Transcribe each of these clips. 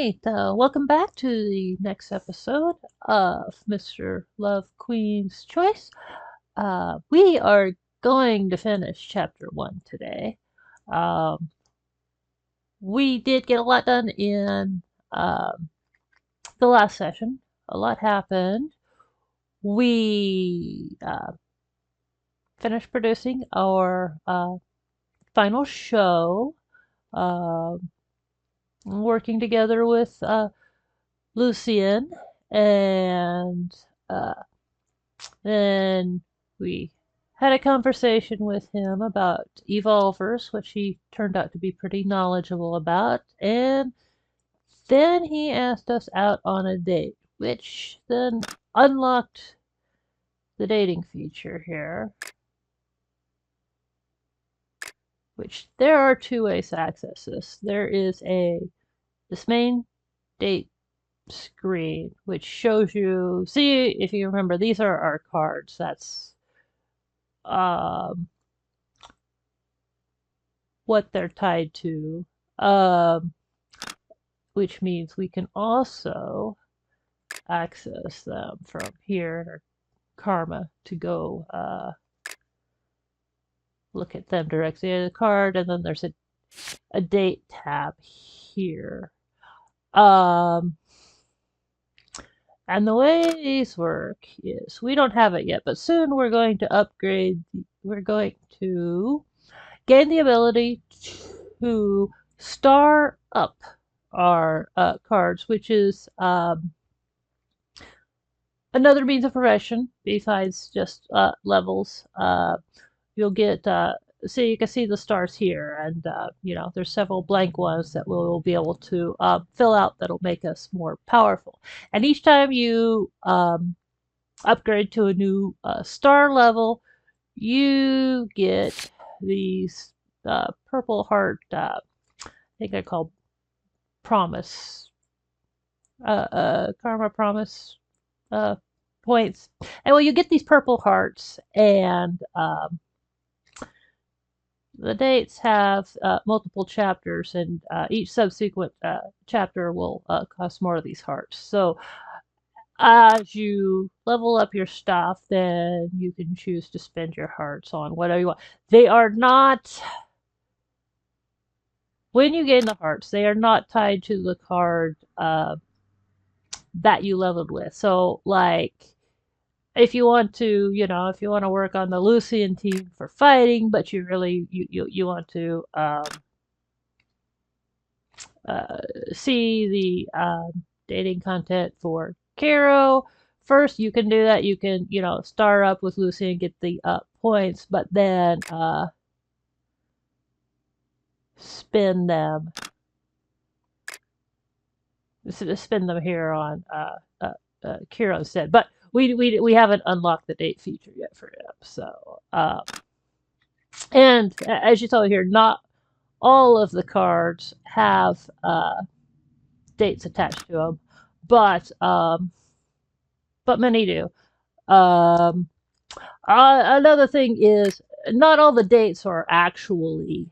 Alright, welcome back to the next episode of Mr. Love Queen's Choice. We are going to finish chapter 1 today. Um, we did get a lot done in the last session. A lot happened. We finished producing our final show, working together with Lucian, and then we had a conversation with him about evolvers, which he turned out to be pretty knowledgeable about, and then he asked us out on a date, which then unlocked the dating feature here, which there are two ways to access this. There is this main date screen, which shows you, see, if you remember, these are our cards. That's um, what they're tied to, which means we can also access them from here in our karma to go look at them directly in the card, and then there's a date tab here. And the way these work is, we don't have it yet, but soon we're going to upgrade, we're going to gain the ability to star up our cards, which is another means of progression besides just levels. You'll get, so you can see the stars here, and there's several blank ones that we'll be able to fill out that'll make us more powerful. And each time you upgrade to a new star level, you get these purple heart, I think they're called promise, karma promise points. And well, you get these purple hearts, and the dates have multiple chapters, and each subsequent chapter will cost more of these hearts. So as you level up your stuff, then you can choose to spend your hearts on whatever you want. They are not, when you gain the hearts, they are not tied to the card that you leveled with. So, like, if you want to, if you want to work on the Lucian team for fighting, but you really, you want to see the dating content for Caro, first you can do that. You can, star up with Lucian and get the points, but then spend them here on Kiro instead. But we haven't unlocked the date feature yet for him. So and as you saw here, not all of the cards have dates attached to them, but many do. Another thing is, not all the dates are actually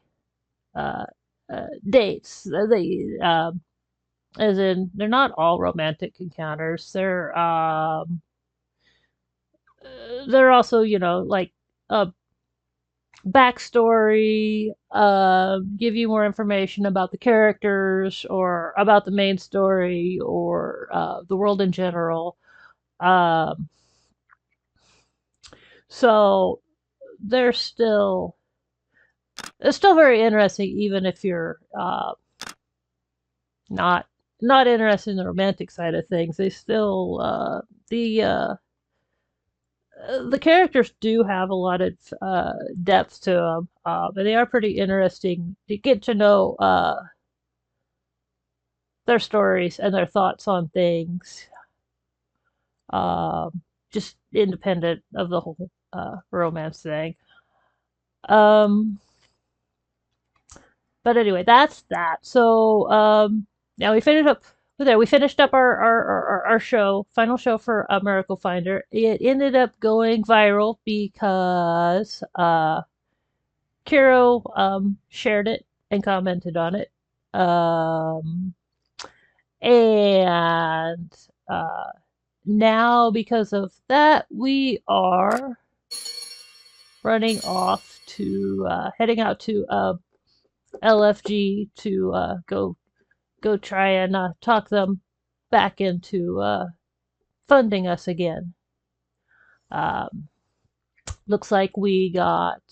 dates. They as in, they're not all romantic encounters. They're also, like a backstory, give you more information about the characters or about the main story or the world in general. So they're still, it's still very interesting, even if you're not interested in the romantic side of things. They still the characters do have a lot of depth to them, and they are pretty interesting to get to know their stories and their thoughts on things, just independent of the whole romance thing. But anyway, that's that. So now we finished up there. We finished up our show, final show for Miracle Finder. It ended up going viral because Kiro shared it and commented on it. And now, because of that, we are running off to heading out to LFG to go try and talk them back into funding us again. Um, Looks like we got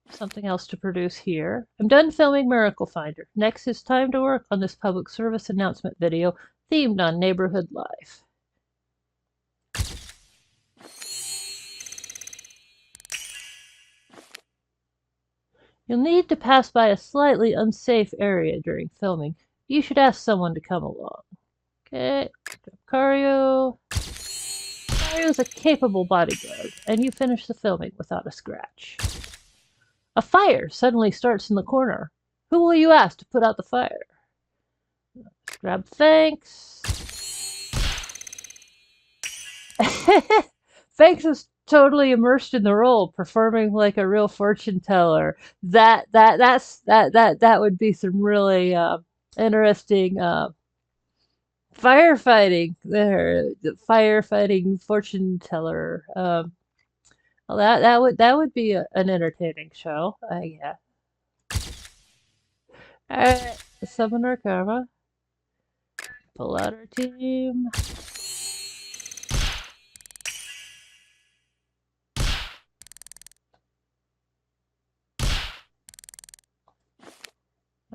something else to produce here. I'm done filming Miracle Finder. Next, it's time to work on this public service announcement video themed on neighborhood life. You'll need to pass by a slightly unsafe area during filming. You should ask someone to come along. Okay, Cario. Cario's a capable bodyguard, and you finish the filming without a scratch. A fire suddenly starts in the corner. Who will you ask to put out the fire? Grab thanks. Thanks is totally immersed in the role, performing like a real fortune teller. That would be some really interesting firefighting there. The firefighting fortune teller. Well, that would be an entertaining show. Yeah. All right, summon our karma. Pull out our team.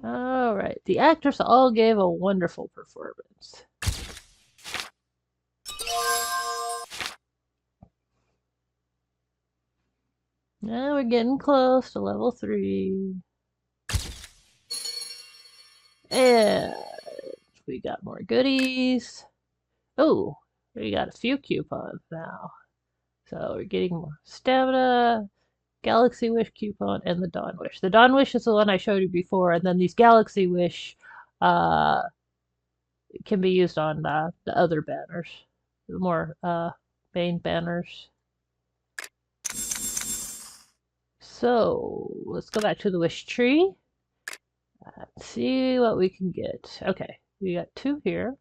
All right, the actors all gave a wonderful performance. Now we're getting close to level 3. And we got more goodies. Oh, we got a few coupons now. So we're getting more stamina, Galaxy Wish coupon, and the Dawn Wish. The Dawn Wish is the one I showed you before, and then these Galaxy Wish uh, can be used on the other banners, the more main banners. So let's go back to the wish tree. Let's see what we can get. Okay, we got 2 here.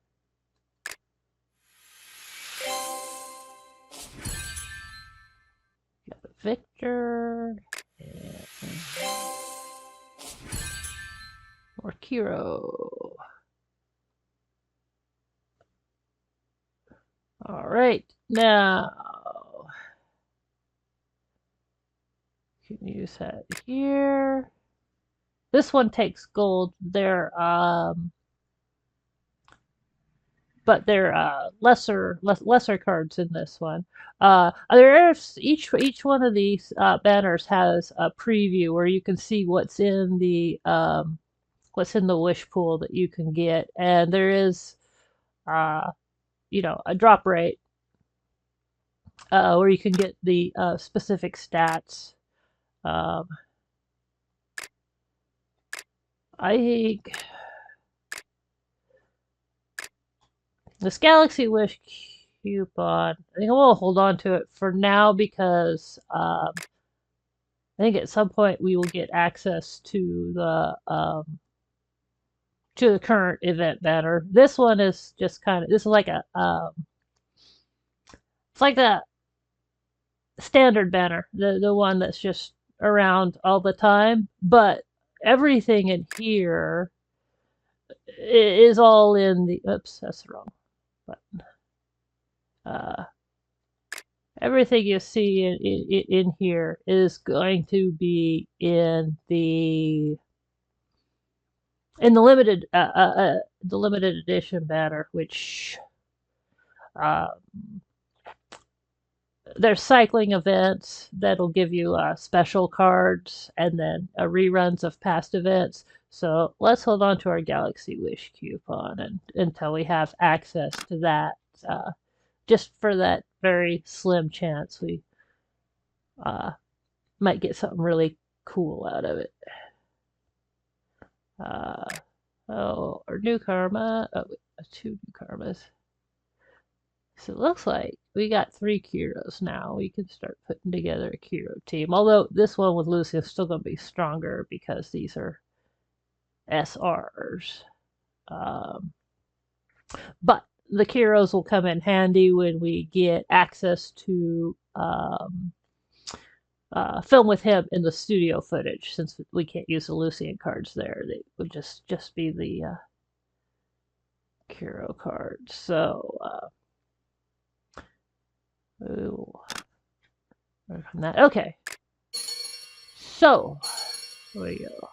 Got a Victor. And more Kiro. All right, now you can use that here. This one takes gold. But they're lesser cards in this one. There's each one of these banners has a preview where you can see what's in the wish pool that you can get, and there is a drop rate where you can get the specific stats. I think this Galaxy Wish coupon, I think I will hold on to it for now because I think at some point we will get access to the current event banner. This one is just this is like it's like the standard banner, the one that's just around all the time, but everything in here is all in the, oops, that's the wrong button. Everything you see in here is going to be in the limited edition banner, which there's cycling events that'll give you special cards and then reruns of past events. So let's hold on to our Galaxy Wish coupon until we have access to that. Just for that very slim chance we might get something really cool out of it. Our new karma. Oh, 2 new karmas. So it looks like we got 3 Kiros now. We can start putting together a Kiro team. Although this one with Lucy is still going to be stronger because these are SRs. But the Kiros will come in handy when we get access to film with him in the studio footage. Since we can't use the Lucian cards there, they would just be the Kiro cards. So, okay. So, here we go.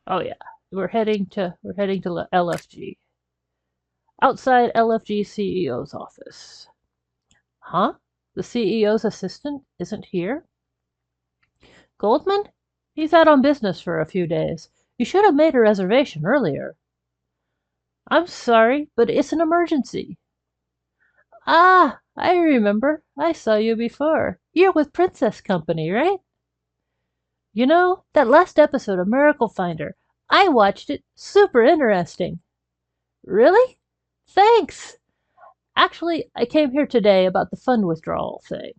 Oh yeah, we're heading to LFG. Outside LFG CEO's office. Huh? The CEO's assistant isn't here? Goldman? He's out on business for a few days. You should have made a reservation earlier. I'm sorry, but it's an emergency. Ah, I remember. I saw you before. You're with Princess Company, right? You know, that last episode of Miracle Finder, I watched it. Super interesting. Really? Thanks. Actually, I came here today about the fund withdrawal thing.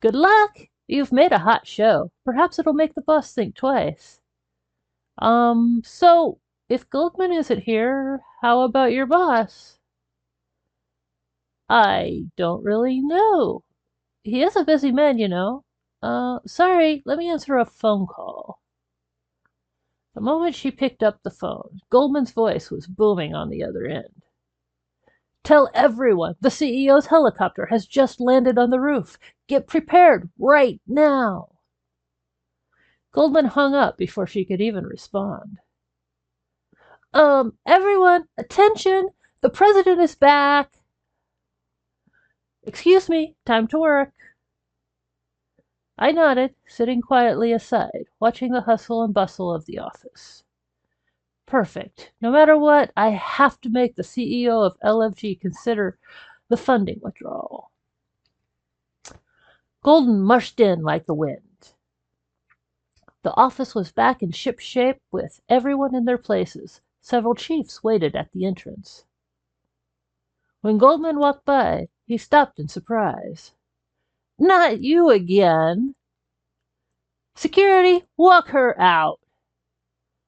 Good luck. You've made a hot show. Perhaps it'll make the boss think twice. So, if Goldman isn't here, how about your boss? I don't really know. He is a busy man, you know. Sorry, let me answer a phone call. The moment she picked up the phone, Goldman's voice was booming on the other end. Tell everyone the CEO's helicopter has just landed on the roof. Get prepared right now. Goldman hung up before she could even respond. Everyone, attention! The president is back! Excuse me, time to work. I nodded, sitting quietly aside, watching the hustle and bustle of the office. Perfect. No matter what, I have to make the CEO of LFG consider the funding withdrawal. Golden mushed in like the wind. The office was back in shipshape with everyone in their places. Several chiefs waited at the entrance. When Goldman walked by, he stopped in surprise. Not you again! Security, walk her out!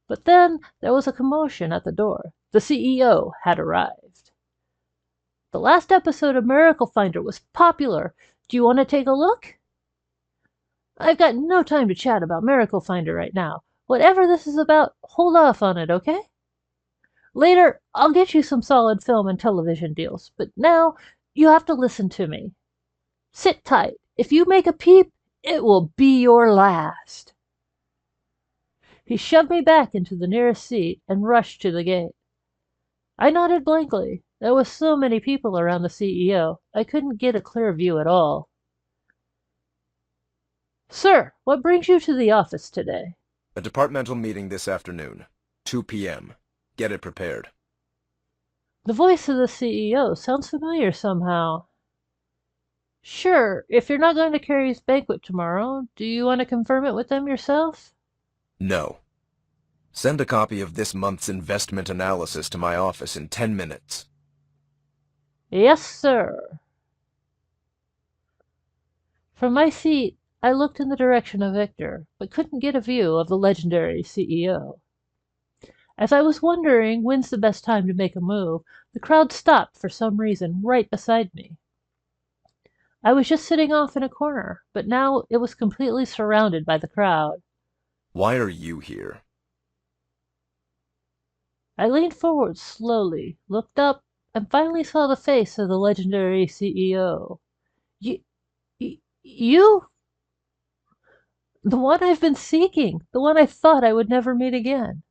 But then there was a commotion at the door. The CEO had arrived. The last episode of Miracle Finder was popular. Do you want to take a look? I've got no time to chat about Miracle Finder right now. Whatever this is about, hold off on it, okay? Later, I'll get you some solid film and television deals, but now you have to listen to me. Sit tight. If you make a peep, it will be your last. He shoved me back into the nearest seat and rushed to the gate. I nodded blankly. There were so many people around the CEO, I couldn't get a clear view at all. Sir, what brings you to the office today? A departmental meeting this afternoon, 2 p.m. Get it prepared. The voice of the CEO sounds familiar somehow. Sure, if you're not going to Carrie's banquet tomorrow, do you want to confirm it with them yourself? No. Send a copy of this month's investment analysis to my office in 10 minutes. Yes, sir. From my seat, I looked in the direction of Victor, but couldn't get a view of the legendary CEO. As I was wondering when's the best time to make a move, the crowd stopped for some reason right beside me. I was just sitting off in a corner, but now it was completely surrounded by the crowd. Why are you here? I leaned forward slowly, looked up, and finally saw the face of the legendary CEO. You? The one I've been seeking, the one I thought I would never meet again.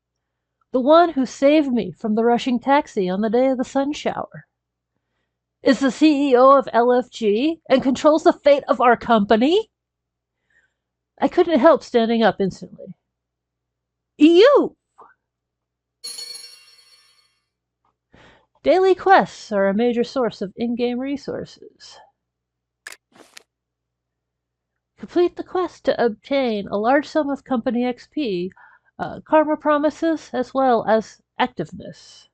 The one who saved me from the rushing taxi on the day of the sun shower. Is the CEO of LFG and controls the fate of our company? I couldn't help standing up instantly. You! Daily quests are a major source of in-game resources. Complete the quest to obtain a large sum of company XP, karma promises, as well as activeness.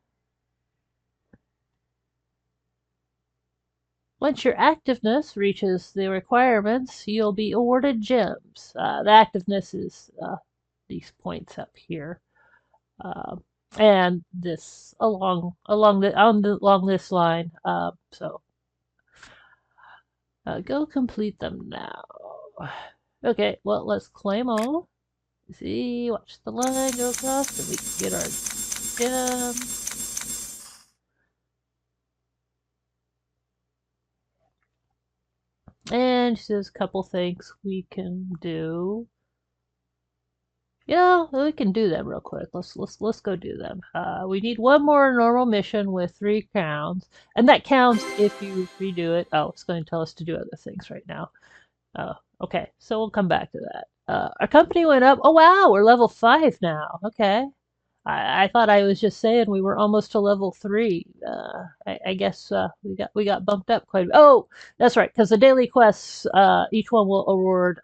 Once your activeness reaches the requirements, you'll be awarded gems. The activeness is these points up here. and this along this line. So go complete them now. Okay, well, let's claim all. See, watch the line go across so we can get our gem. And there's a couple things we can do. Yeah, we can do them real quick. Let's go do them. We need one more normal mission with 3 crowns, and that counts if you redo it. Oh, it's going to tell us to do other things right now. Oh, okay. So we'll come back to that. Our company went up. Oh wow, we're level 5 now. Okay. I thought I was just saying we were almost to level 3. I guess we got bumped up quite a bit. Oh, that's right, because the daily quests, each one will award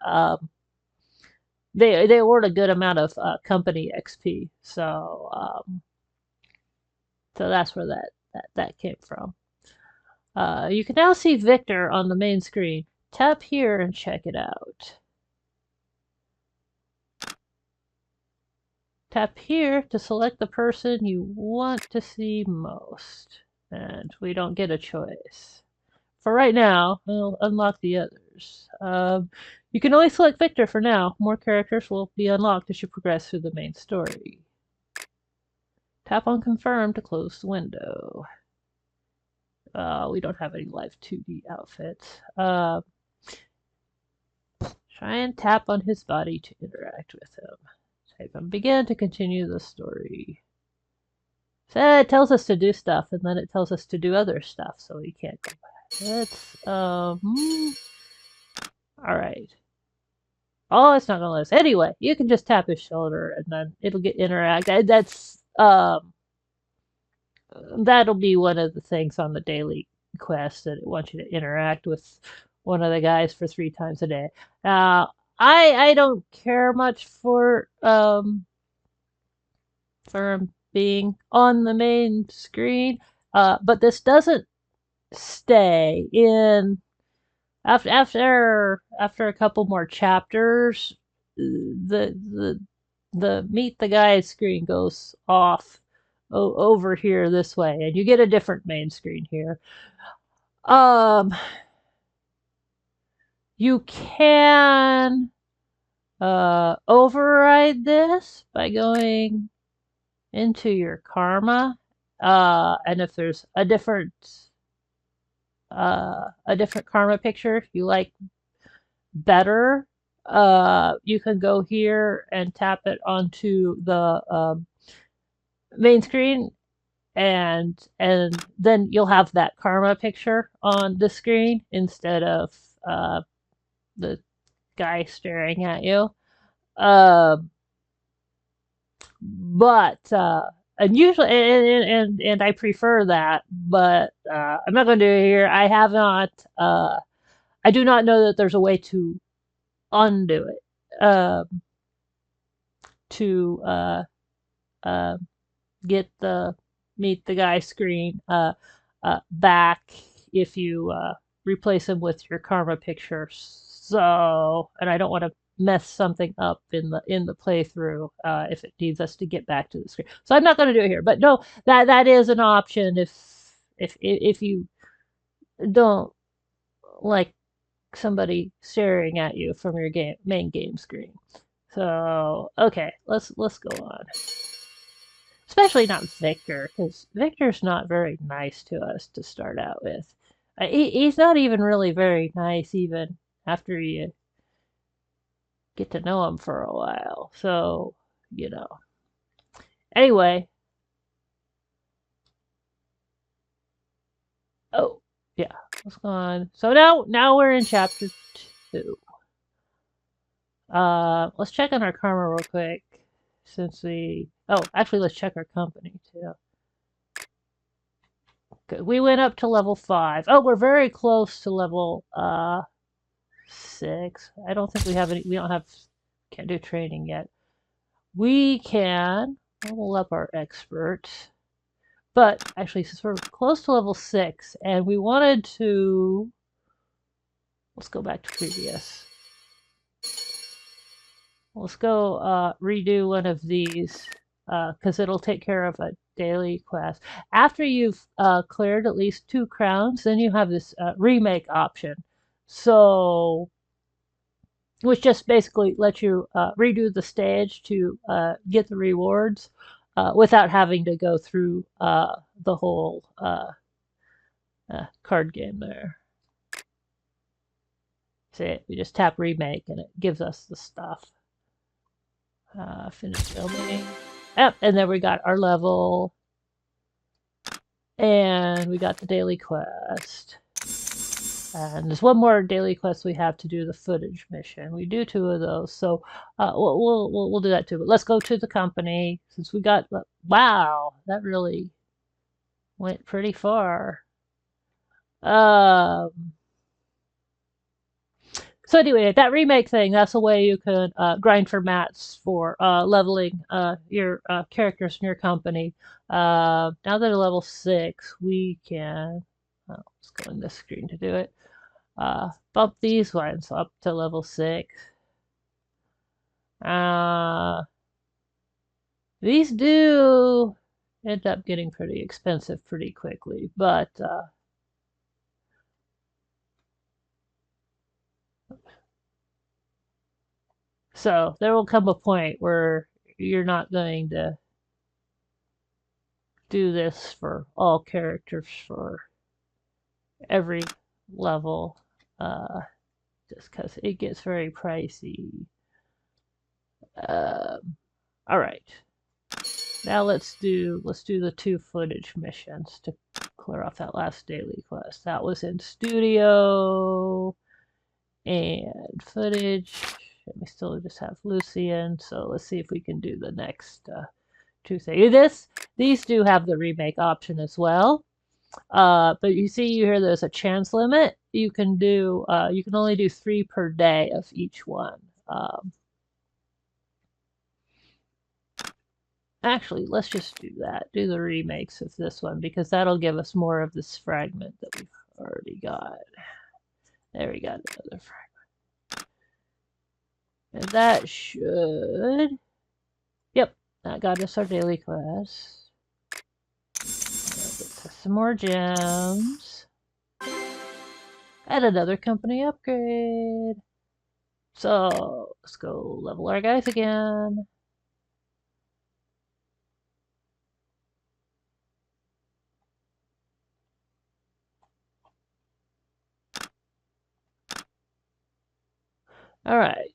they award a good amount of company XP. So that's where that came from. You can now see Victor on the main screen. Tap here and check it out. Tap here to select the person you want to see most. And we don't get a choice. For right now, we'll unlock the others. You can only select Victor for now. More characters will be unlocked as you progress through the main story. Tap on Confirm to close the window. We don't have any live 2D outfits. Try and tap on his body to interact with him. Type on Begin to continue the story. So it tells us to do stuff, and then it tells us to do other stuff, so we can't go back. Let's, alright. Oh, it's not gonna let us. Anyway, you can just tap his shoulder, and then it'll get interact. That'll be one of the things on the daily quest that it wants you to interact with one of the guys for 3 times a day. I don't care much for him being on the main screen, but this doesn't stay in after a couple more chapters. The meet the guy screen goes off over here this way, and you get a different main screen here. You can override this by going into your karma, and if there's a different karma picture you like better, you can go here and tap it onto the main screen, and then you'll have that karma picture on the screen instead of the guy staring at you. But and usually and I prefer that, but I'm not going to do it here. I have not. I do not know that there's a way to undo it. To get the meet the guy screen back if you replace him with your karma picture. So, and I don't want to mess something up in the playthrough if it needs us to get back to the screen. So I'm not going to do it here. But no, that is an option if you don't like somebody staring at you from your main game screen. So okay, let's go on. Especially not Victor, because Victor's not very nice to us to start out with. He's not even really very nice even after you get to know him for a while. So, you know. Anyway. Oh, yeah. Let's go on. So now we're in chapter 2. Let's check on our karma real quick. Actually, let's check our company too. Good. We went up to level 5. Oh, we're very close to level 6. I don't think we have any. Can't do training yet. We can level up our expert. But actually, since we're close to level 6, and we wanted to. Let's go back to previous. Let's go redo one of these because it'll take care of a daily quest. After you've cleared at least 2 crowns, then you have this remake option. So, which just basically lets you redo the stage to get the rewards without having to go through the whole card game there. See, we just tap remake and it gives us the stuff. Finish filming. Yep, and then we got our level. And we got the daily quest. And there's one more daily quest we have to do, the footage mission. We do 2 of those, so we'll do that too. But let's go to the company since we got. Wow, that really went pretty far. So anyway, that remake thing, that's a way you can grind for mats for leveling your characters in your company. Now that they're level 6, we can, let's go in this screen to do it, bump these ones up to level 6. These do end up getting pretty expensive pretty quickly, but so there will come a point where you're not going to do this for all characters for every level, just because it gets very pricey. All right, now let's do the 2 footage missions to clear off that last daily quest. That was in studio and footage. And we still just have Lucian, so let's see if we can do the next 2 things. These do have the remake option as well. But you see here there's a chance limit. You can only do 3 per day of each one. Actually, let's just do that. Do the remakes of this one because that'll give us more of this fragment that we've already got. There we got another fragment. And that should... Yep, that got us our daily quest. Get some more gems. And another company upgrade. So, let's go level our guys again. All right.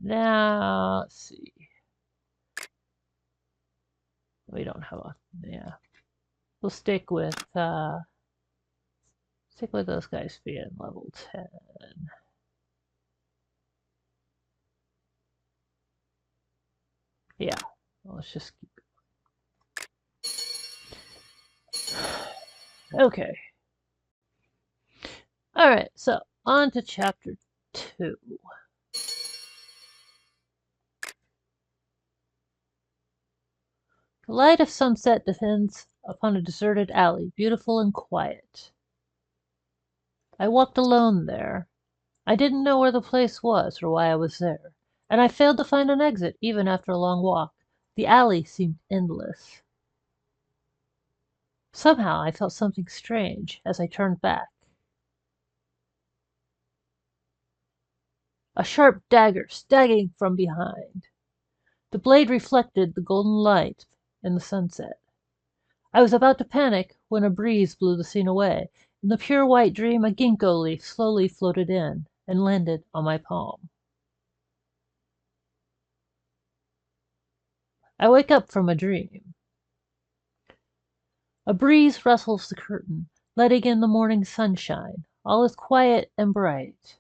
Now, let's see. We don't have a, yeah. We'll stick with those guys being level 10. Yeah, let's just keep going. Okay. All right, so on to chapter 2. The light of sunset descends upon a deserted alley, beautiful and quiet. I walked alone there. I didn't know where the place was or why I was there, and I failed to find an exit even after a long walk. The alley seemed endless. Somehow I felt something strange as I turned back. A sharp dagger stabbing from behind. The blade reflected the golden light in the sunset. I was about to panic when a breeze blew the scene away. In the pure white dream, a ginkgo leaf slowly floated in and landed on my palm. I wake up from a dream. A breeze rustles the curtain, letting in the morning sunshine. All is quiet and bright.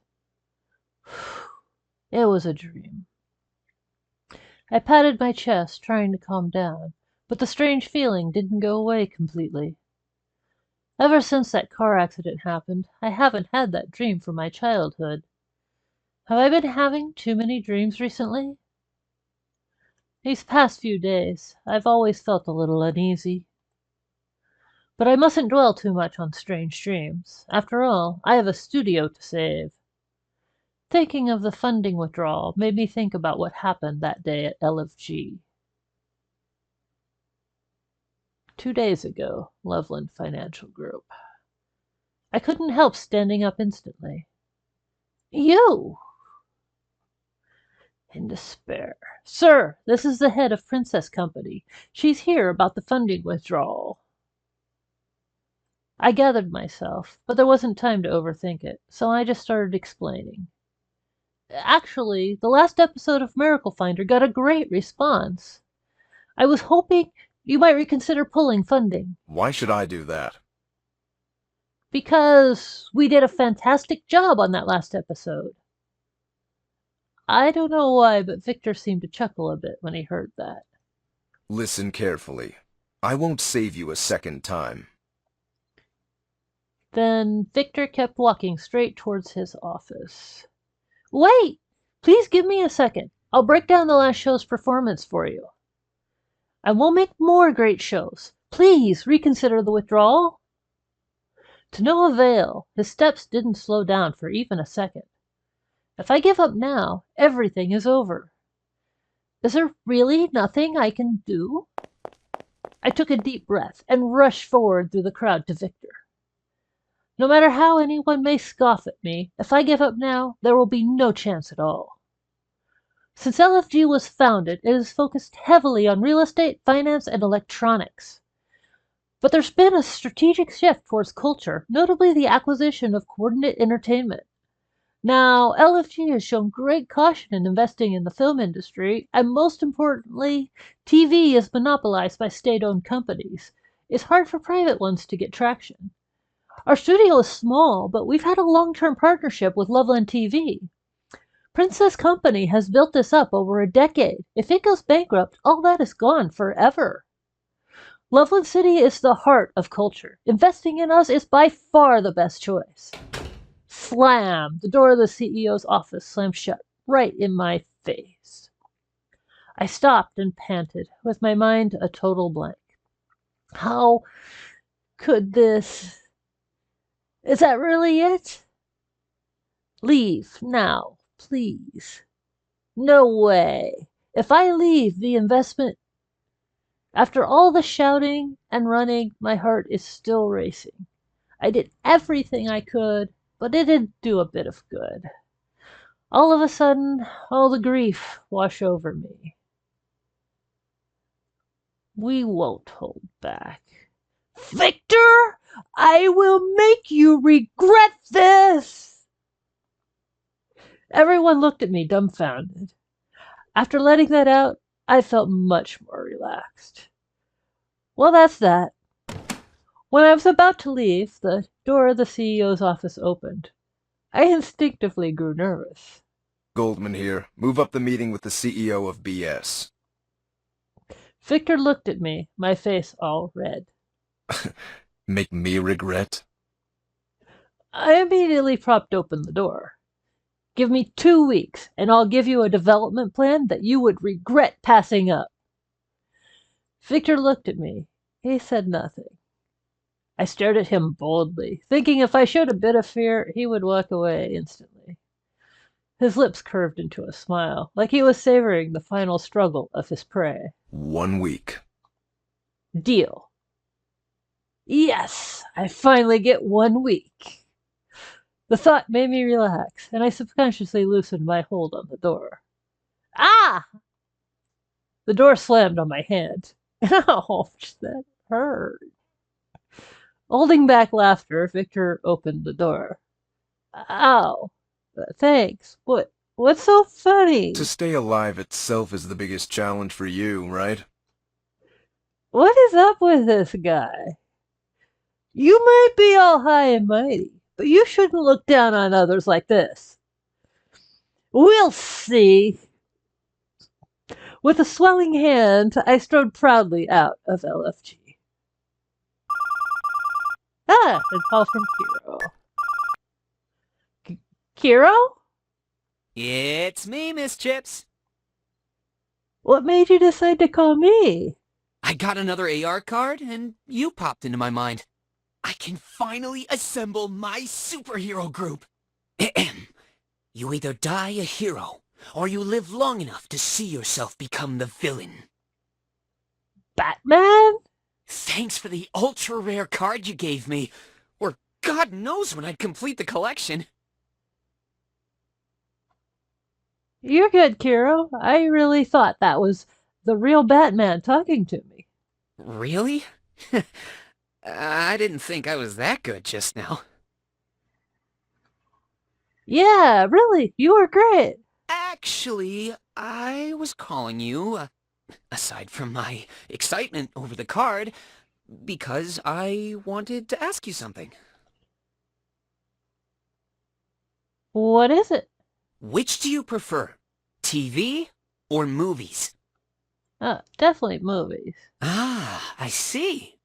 It was a dream. I patted my chest, trying to calm down, but the strange feeling didn't go away completely. Ever since that car accident happened, I haven't had that dream from my childhood. Have I been having too many dreams recently? These past few days, I've always felt a little uneasy. But I mustn't dwell too much on strange dreams. After all, I have a studio to save. Thinking of the funding withdrawal made me think about what happened that day at LFG. 2 days ago, Loveland Financial Group. I couldn't help standing up instantly. You! In despair. Sir, this is the head of Princess Company. She's here about the funding withdrawal. I gathered myself, but there wasn't time to overthink it, so I just started explaining. Actually, the last episode of Miracle Finder got a great response. I was hoping you might reconsider pulling funding. Why should I do that? Because we did a fantastic job on that last episode. I don't know why, but Victor seemed to chuckle a bit when he heard that. Listen carefully. I won't save you a second time. Then Victor kept walking straight towards his office. Wait! Please give me a second. I'll break down the last show's performance for you. And we'll make more great shows. Please reconsider the withdrawal. To no avail, his steps didn't slow down for even a second. If I give up now, everything is over. Is there really nothing I can do? I took a deep breath and rushed forward through the crowd to Victor. No matter how anyone may scoff at me, if I give up now, there will be no chance at all. Since LFG was founded, it is focused heavily on real estate, finance, and electronics. But there's been a strategic shift towards culture, notably the acquisition of Coordinate Entertainment. Now, LFG has shown great caution in investing in the film industry, and most importantly, TV is monopolized by state-owned companies. It's hard for private ones to get traction. Our studio is small, but we've had a long-term partnership with Loveland TV. Princess Company has built this up over a decade. If it goes bankrupt, all that is gone forever. Loveland City is the heart of culture. Investing in us is by far the best choice. Slam! The door of the CEO's office slammed shut, right in my face. I stopped and panted, with my mind a total blank. How could this... Is that really it? Leave, now, please. No way. If I leave, the investment... After all the shouting and running, my heart is still racing. I did everything I could, but it didn't do a bit of good. All of a sudden, all the grief washed over me. We won't hold back. Victor, I will make you regret this! Everyone looked at me dumbfounded. After letting that out, I felt much more relaxed. Well, that's that. When I was about to leave, the door of the CEO's office opened. I instinctively grew nervous. Goldman here. Move up the meeting with the CEO of BS. Victor looked at me, my face all red. Make me regret? I immediately propped open the door. Give me 2 weeks, and I'll give you a development plan that you would regret passing up. Victor looked at me. He said nothing. I stared at him boldly, thinking if I showed a bit of fear, he would walk away instantly. His lips curved into a smile, like he was savoring the final struggle of his prey. 1 week. Deal. Yes, I finally get 1 week. The thought made me relax, and I subconsciously loosened my hold on the door. Ah! The door slammed on my hand. Ouch, that hurt. Holding back laughter, Victor opened the door. Ow. Thanks. What's so funny? To stay alive itself is the biggest challenge for you, right? What is up with this guy? You might be all high and mighty, but you shouldn't look down on others like this. We'll see. With a swelling hand, I strode proudly out of LFG. Ah, a call from Kiro. Kiro? It's me, Miss Chips. What made you decide to call me? I got another AR card, and you popped into my mind. I can finally assemble my superhero group. You either die a hero, or you live long enough to see yourself become the villain. Batman? Thanks for the ultra-rare card you gave me. Or God knows when I'd complete the collection. You're good, Kiro. I really thought that was the real Batman talking to me. Really? I didn't think I was that good just now. Yeah, really, you were great. Actually, I was calling you, aside from my excitement over the card, because I wanted to ask you something. What is it? Which do you prefer, TV or movies? Definitely movies. Ah, I see.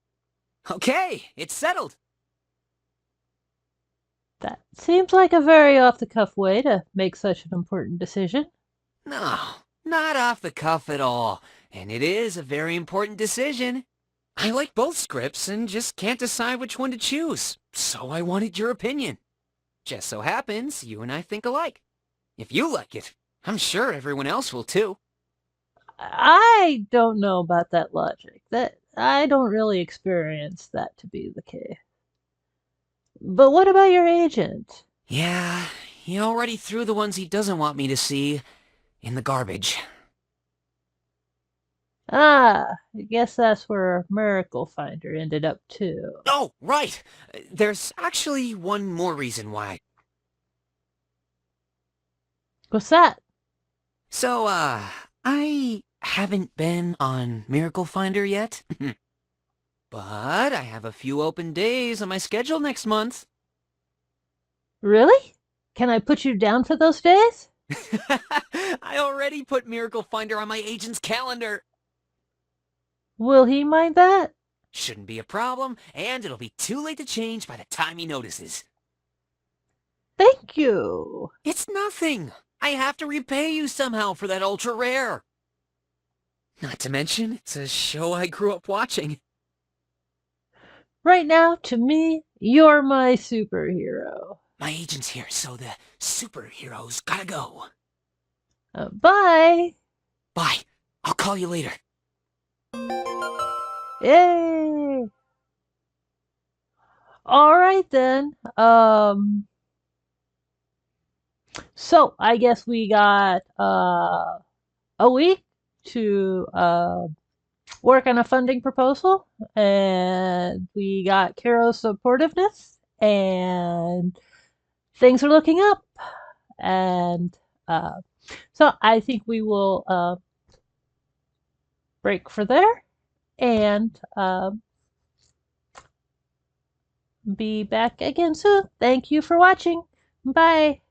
Okay, it's settled. That seems like a very off-the-cuff way to make such an important decision. No, not off the cuff at all. And it is a very important decision. I like both scripts and just can't decide which one to choose. So I wanted your opinion. Just so happens you and I think alike. If you like it, I'm sure everyone else will too. I don't know about that logic. That I don't really experience that to be the case. But what about your agent? Yeah, he already threw the ones he doesn't want me to see in the garbage. I guess that's where Miracle Finder ended up too. Oh, right! There's actually one more reason why. What's that? So, I haven't been on Miracle Finder yet. But I have a few open days on my schedule next month. Really? Can I put you down for those days? I already put Miracle Finder on my agent's calendar. Will he mind that? Shouldn't be a problem, and it'll be too late to change by the time he notices. Thank you. It's nothing. I have to repay you somehow for that ultra rare. Not to mention, it's a show I grew up watching. Right now, to me, you're my superhero. My agent's here, so the superhero's gotta go. Bye. Bye. I'll call you later. Yay. All right then. So I guess we got a week to work on a funding proposal, and we got Caro's supportiveness, and things are looking up. And so I think we will break for there and be back again soon. Thank you for watching. Bye.